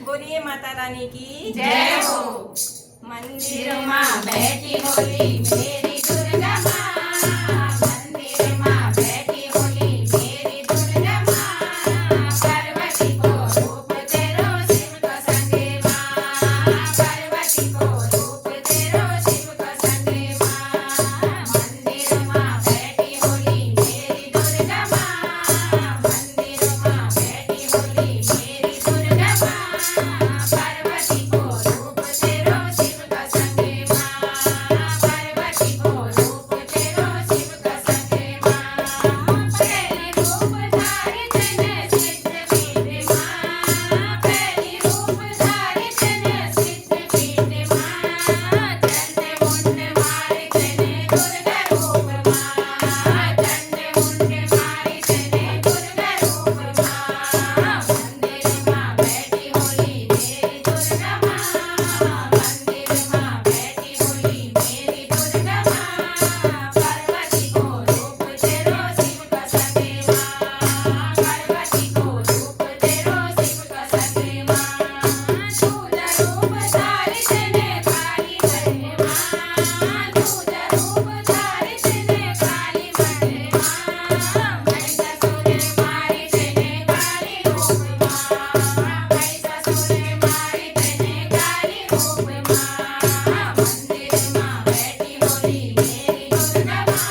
बोलिए माता रानी की जय हो। मंदिर माँ बैठी होली मेरी दुर्गा माँ, मंदिर माँ बैठी होली मेरी दुर्गा माँ, पार्वती को रूप तेरो शिव को संगे माँ, पार्वती को रूप तेरो शिव को संगे माँ, मंदिर माँ बैठी होली मेरी दुर्गा माँ, मंदिर माँ बैठी होली मेरी दुर्गा माँ, पार्वती को रूप तेरो शिव को संगे माँ, पार्वती को रूप तेरो शिव को संगे माँ, पहली रूप धारी तेने सिद्धपीठ माँ, पहली रूप धारी तेने सिद्धपीठ माँ, चंड मुंड मारी तेने दुर्गा रूप माँ, चंड मुंड मारी तेने दुर्गा रूप माँ, मंदिर माँ बैठी होली मेरी दुर्गा माँ, मंदिर माँ बैठी होली मेरी दुर्गा माँ, पार्वती को रूप तेरो शिव को संगे माँ, पार्वती को रूप तेरो शिव को संगे माँ, दूजा रूप धारी तेने काली बने माँ, दूजा रूप धारी तेने काली बने माँ, महिषासुर मारी तेने काली रूप माँ, महिषासुर मारी तेने काली रूप माँ, मंदिर माँ बैठी होली मेरी दुर्गा माँ,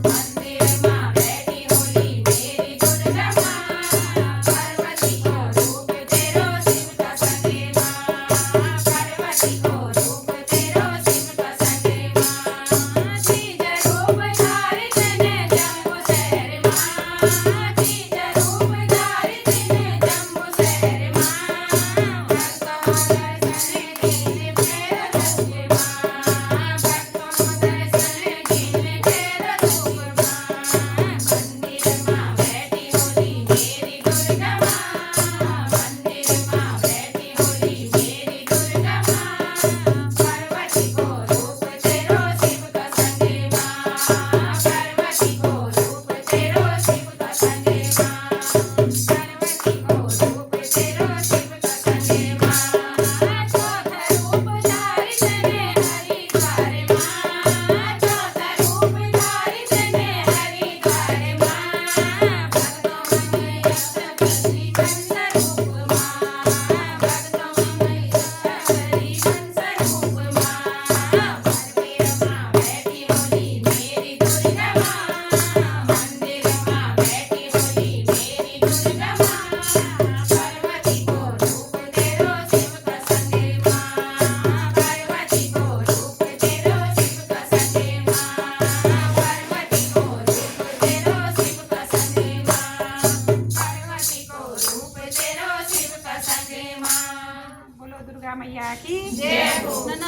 मंदिर माँ बैठी होली मेरी दुर्गा माँ, पार्वती को रूप तेरो शिव को संगे माँ, पार्वती को रूप तेरो शिव को संगे माँ, तीजा रूप धारी तेने जम्बू शहर माँ, तीजा रूप धारी तेने जम्बू शहर माँ, भक्तों दर्शन कीने फेर संगे माँ, भक्तों दर्शन कीने फेर रूप माँ, मंदिर माँ बैठी होली मेरी दुर्गा माँ, मंदिर माँ बैठी होली मेरी दुर्गा माँ, पार्वती को रूप तेरो शिव को संगे माँ, पार्वती को रूप तेरो शिव को संगे माँ, पार्वती को रूप तेरो शिव को संगे माँ, चौथा रूप धारी तेने हरिद्वार माँ, चौथा रूप धारी तेने हरिद्वार माँ, भक्तों में अष्टपदी कंस रूप माँ, भक्तों में अष्टपदी कंस रूप माँ, मंदिर माँ बैठी होली मेरी दुर्गा माँ, मंदिर माँ बैठी होली मेरी दुर्गा माँ, पार्वती को रूप तेरो शिव को संगे माँ, पार्वती को रूप तेरो शिव को संगे माँ, पार्वती को रूप तेरो शिव को संगे माँ, पार्वती को रूप तेरो शिव को संगे माँ। बोलो दुर्गा मैया की जय हो।